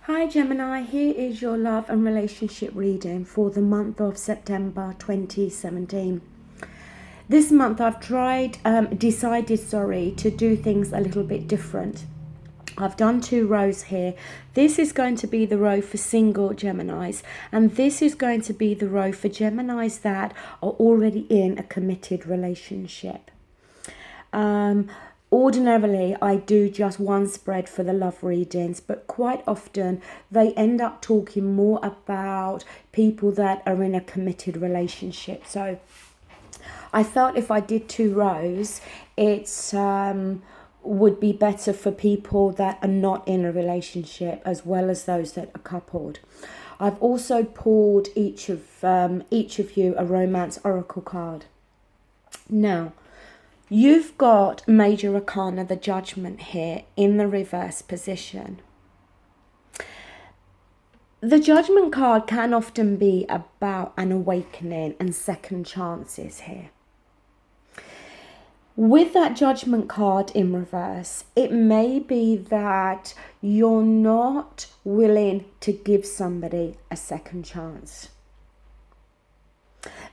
Hi Gemini, here is your love and relationship reading for the month of September 2017. This month I've decided to do things a little bit different. I've done 2 rows here. This is going to be the row for single Geminis, and this is going to be the row for Geminis that are already in a committed relationship. Ordinarily, I do just one spread for the love readings, but quite often they end up talking more about people that are in a committed relationship. So I felt if I did 2 rows, it's would be better for people that are not in a relationship as well as those that are coupled. I've also pulled each of you a romance oracle card. Now, you've got Major Arcana, the Judgment here in the reverse position. The Judgment card can often be about an awakening and second chances here. With that Judgment card in reverse, it may be that you're not willing to give somebody a second chance.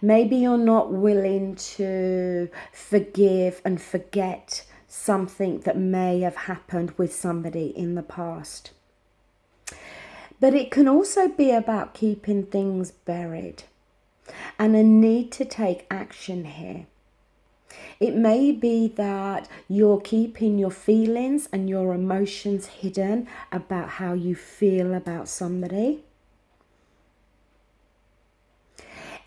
Maybe you're not willing to forgive and forget something that may have happened with somebody in the past. But it can also be about keeping things buried and a need to take action here. It may be that you're keeping your feelings and your emotions hidden about how you feel about somebody.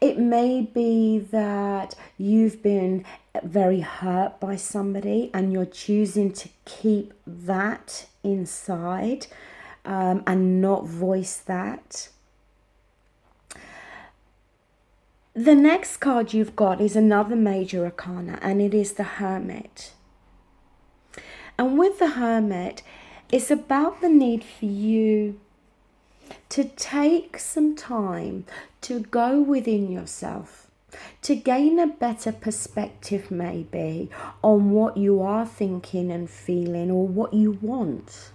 It may be that you've been very hurt by somebody and you're choosing to keep that inside and not voice that. The next card you've got is another Major Arcana, and it is the Hermit. And with the Hermit, it's about the need for you to take some time to go within yourself, to gain a better perspective maybe on what you are thinking and feeling or what you want.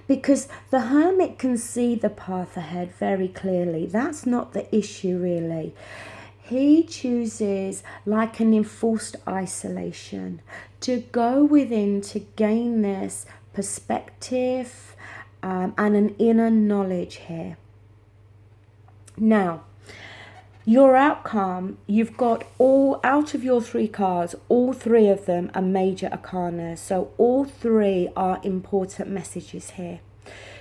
Because the Hermit can see the path ahead very clearly. That's not the issue really. He chooses, like an enforced isolation, to go within to gain this perspective and an inner knowledge here. Now, your outcome, you've got all out of your 3 cards, all 3 of them are Major Arcana. So all 3 are important messages here.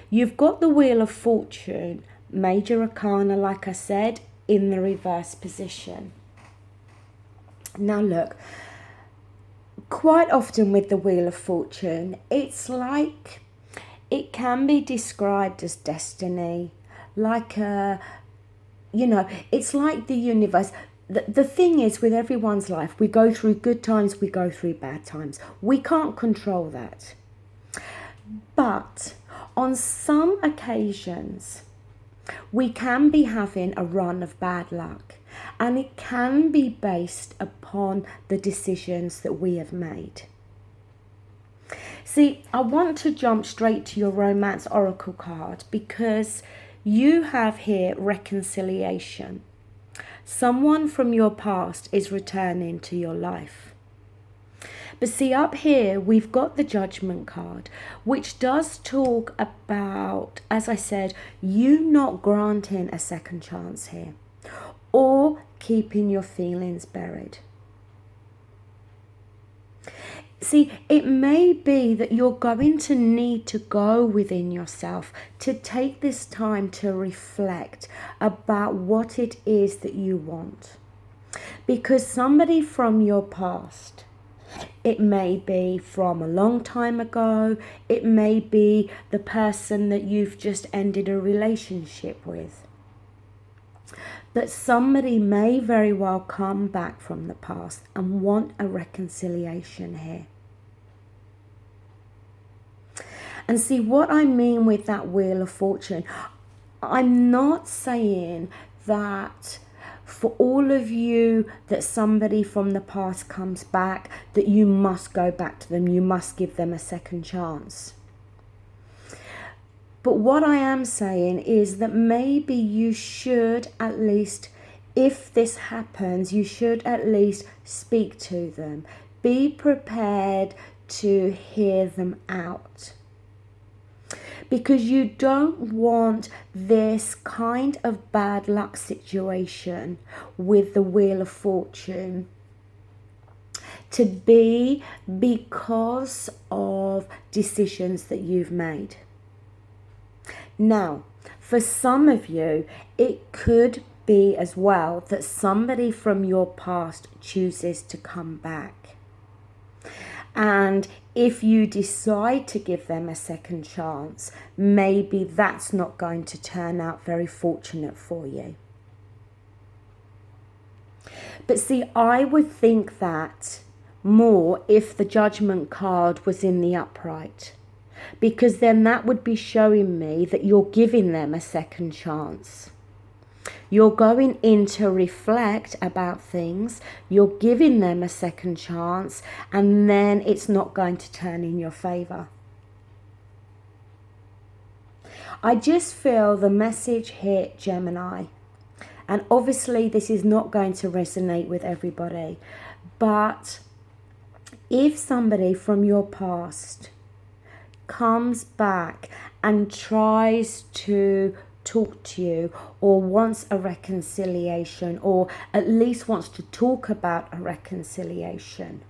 You've got the Wheel of Fortune, Major Arcana, like I said, in the reverse position. Now look, quite often with the Wheel of Fortune, it's like it can be described as destiny, like it's like the universe. The thing is, with everyone's life, we go through good times, we go through bad times. We can't control that. But on some occasions, we can be having a run of bad luck, and it can be based upon the decisions that we have made. See, I want to jump straight to your Romance Oracle card because you have here reconciliation. Someone from your past is returning to your life. But see, up here we've got the Judgment card, which does talk about, as I said, you not granting a second chance here or keeping your feelings buried. See, it may be that you're going to need to go within yourself to take this time to reflect about what it is that you want. Because somebody from your past, it may be from a long time ago, it may be the person that you've just ended a relationship with. But somebody may very well come back from the past and want a reconciliation here. And see what I mean with that Wheel of Fortune. I'm not saying that for all of you that somebody from the past comes back, that you must go back to them, you must give them a second chance. But what I am saying is that maybe you should at least, if this happens, you should at least speak to them. Be prepared to hear them out. Because you don't want this kind of bad luck situation with the Wheel of Fortune to be because of decisions that you've made. Now, for some of you, it could be as well that somebody from your past chooses to come back. And if you decide to give them a second chance, maybe that's not going to turn out very fortunate for you. But see, I would think that more if the Judgment card was in the upright, because then that would be showing me that you're giving them a second chance. You're going in to reflect about things, you're giving them a second chance, and then it's not going to turn in your favour. I just feel the message hit Gemini, and obviously this is not going to resonate with everybody, but if somebody from your past comes back and tries to talk to you, or wants a reconciliation, or at least wants to talk about a reconciliation,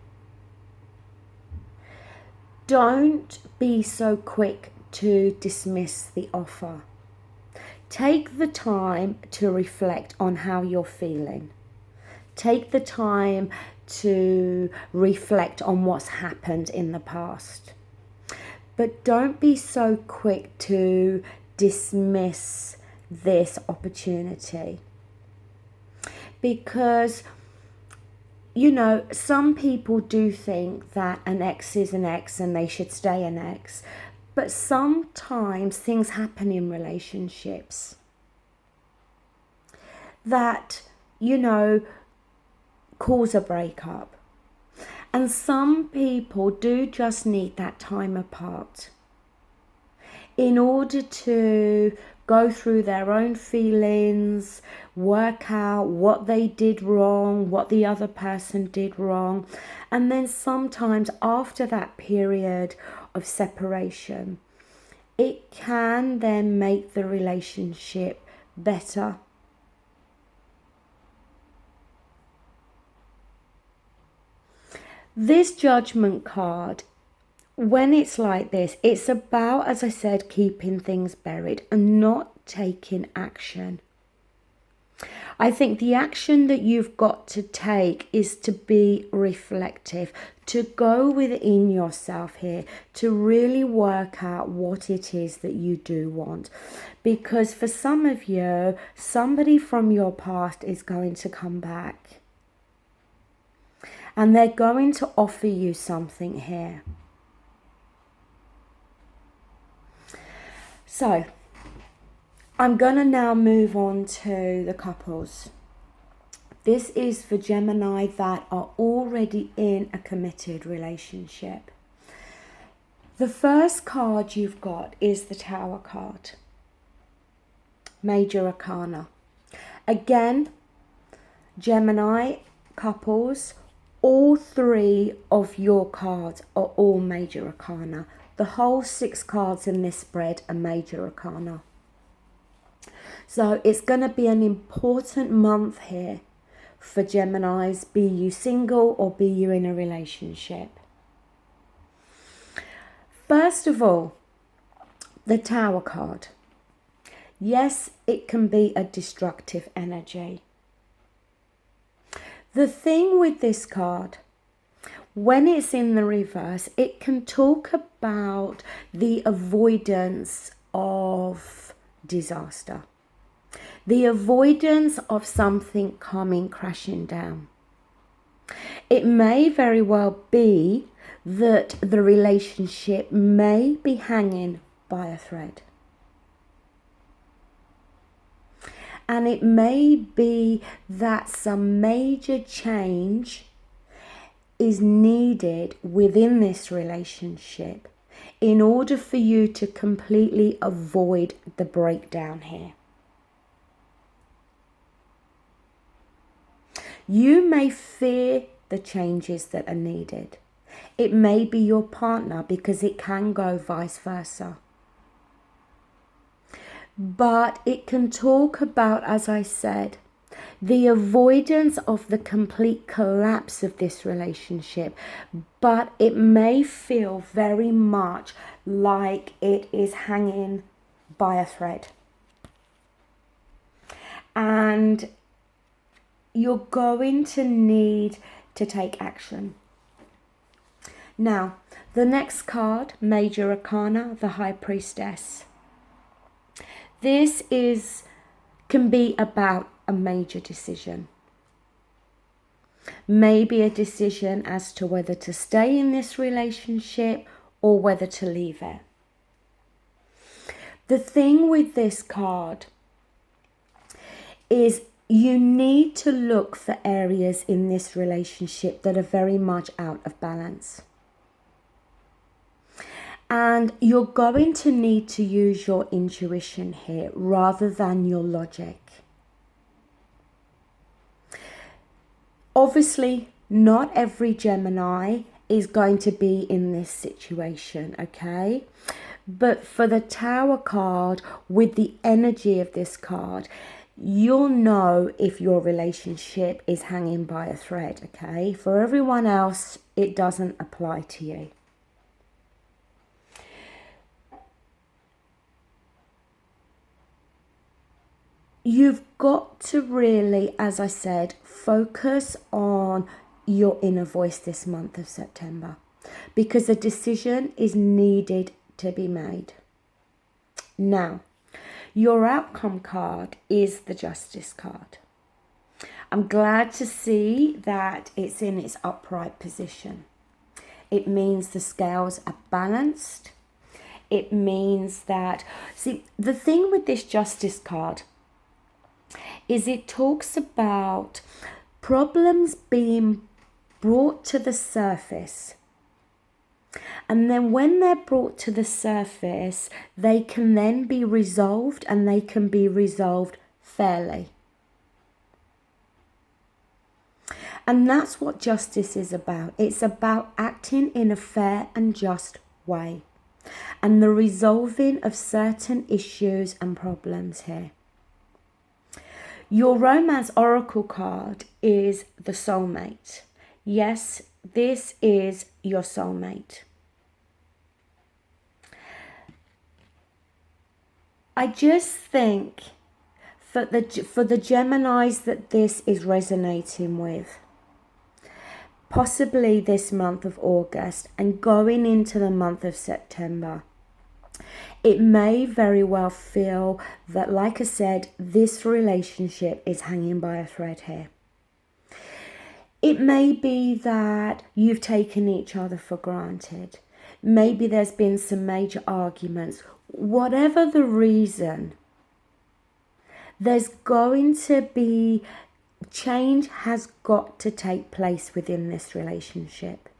don't be so quick to dismiss the offer. Take the time to reflect on how you're feeling. Take the time to reflect on what's happened in the past. But don't be so quick to dismiss this opportunity, because some people do think that an ex is an ex and they should stay an ex, but sometimes things happen in relationships that cause a breakup, and some people do just need that time apart in order to go through their own feelings, work out what they did wrong, what the other person did wrong. And then sometimes after that period of separation, it can then make the relationship better. This Judgment card, when it's like this, it's about, as I said, keeping things buried and not taking action. I think the action that you've got to take is to be reflective, to go within yourself here, to really work out what it is that you do want. Because for some of you, somebody from your past is going to come back, and they're going to offer you something here. So, I'm going to now move on to the couples. This is for Gemini that are already in a committed relationship. The first card you've got is the Tower card, Major Arcana. Again, Gemini couples, all three of your cards are all Major Arcana. The whole 6 cards in this spread are Major Arcana. So it's going to be an important month here for Geminis, be you single or be you in a relationship. First of all, the Tower card. Yes, it can be a destructive energy. The thing with this card, when it's in the reverse, it can talk about the avoidance of disaster, the avoidance of something coming crashing down. It may very well be that the relationship may be hanging by a thread. And it may be that some major change is needed within this relationship in order for you to completely avoid the breakdown here. You may fear the changes that are needed. It may be your partner, because it can go vice versa. But it can talk about, as I said, the avoidance of the complete collapse of this relationship. But it may feel very much like it is hanging by a thread. And you're going to need to take action. Now, the next card, Major Arcana, the High Priestess. This can be about a major decision. Maybe a decision as to whether to stay in this relationship or whether to leave it. The thing with this card is you need to look for areas in this relationship that are very much out of balance. And you're going to need to use your intuition here rather than your logic. Obviously, not every Gemini is going to be in this situation, okay? But for the Tower card, with the energy of this card, you'll know if your relationship is hanging by a thread, okay? For everyone else, it doesn't apply to you. You've got to really, as I said, focus on your inner voice this month of September, because a decision is needed to be made. Now, your outcome card is the Justice card. I'm glad to see that it's in its upright position. It means the scales are balanced. It means that, see, the thing with this Justice card is it talks about problems being brought to the surface. And then when they're brought to the surface, they can then be resolved, and they can be resolved fairly. And that's what justice is about. It's about acting in a fair and just way, and the resolving of certain issues and problems here. Your Romance Oracle card is the Soulmate. Yes, this is your soulmate. I just think for the Geminis that this is resonating with, possibly this month of August and going into the month of September, it may very well feel that, like I said, this relationship is hanging by a thread here. It may be that you've taken each other for granted. Maybe there's been some major arguments. Whatever the reason, there's going to be change has got to take place within this relationship.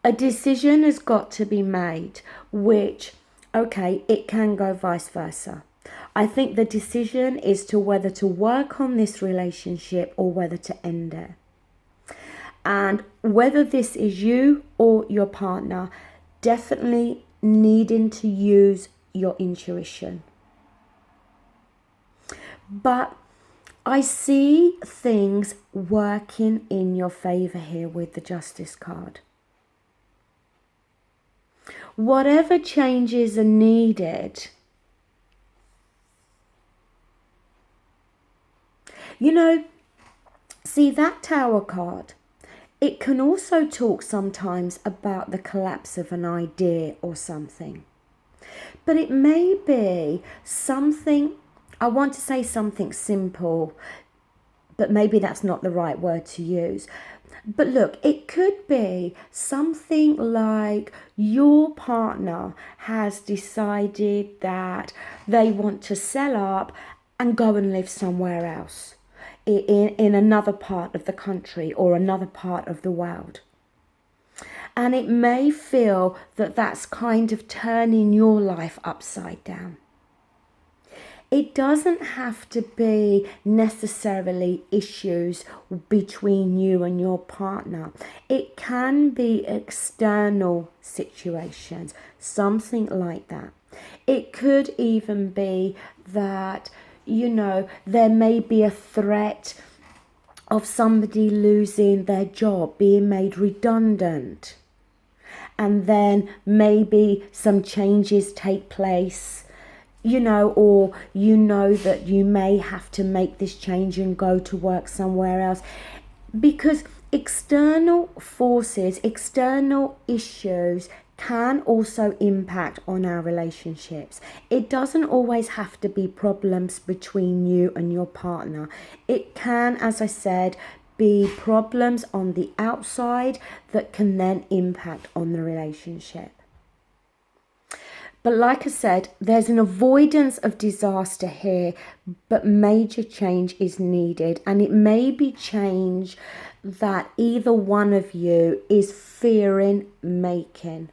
A decision has got to be made, which, okay, it can go vice versa. I think the decision is to whether to work on this relationship or whether to end it. And whether this is you or your partner, definitely needing to use your intuition. But I see things working in your favor here with the Justice card. Whatever changes are needed, you know, see that Tower card, it can also talk sometimes about the collapse of an idea or something. But it may be something, I want to say something simple, but maybe that's not the right word to use. But look, it could be something like your partner has decided that they want to sell up and go and live somewhere else, in another part of the country or another part of the world. And it may feel that that's kind of turning your life upside down. It doesn't have to be necessarily issues between you and your partner. It can be external situations, something like that. It could even be that, there may be a threat of somebody losing their job, being made redundant. And then maybe some changes take place, or that you may have to make this change and go to work somewhere else. Because external forces, external issues can also impact on our relationships. It doesn't always have to be problems between you and your partner. It can, as I said, be problems on the outside that can then impact on the relationship. But like I said, there's an avoidance of disaster here, but major change is needed. And it may be change that either one of you is fearing making.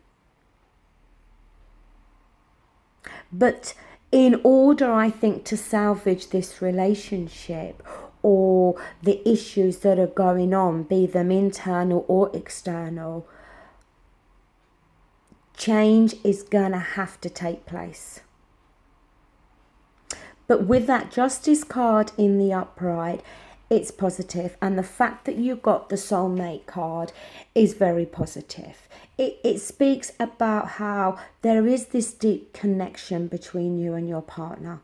But in order, I think, to salvage this relationship or the issues that are going on, be them internal or external, change is going to have to take place. But with that Justice card in the upright, it's positive. And the fact that you got the soulmate card is very positive. It speaks about how there is this deep connection between you and your partner.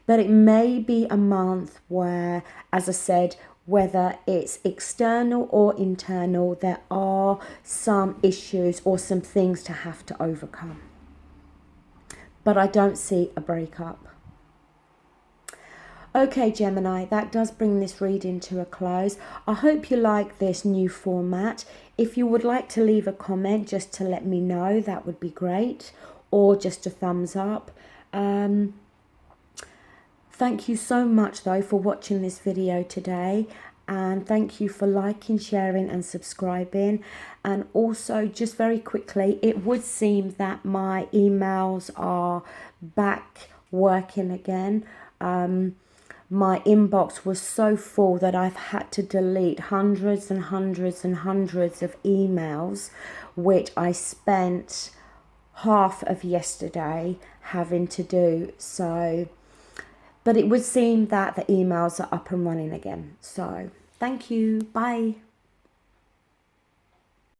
But it may be a month where, as I said, whether it's external or internal, there are some issues or some things to have to overcome. But I don't see a breakup. Okay, Gemini, that does bring this reading to a close. I hope you like this new format. If you would like to leave a comment just to let me know, that would be great. Or just a thumbs up. Thank you so much, though, for watching this video today. And thank you for liking, sharing and subscribing. And also, just very quickly, it would seem that my emails are back working again. My inbox was so full that I've had to delete hundreds and hundreds and hundreds of emails, which I spent half of yesterday having to do. So, but it would seem that the emails are up and running again. So, thank you. Bye.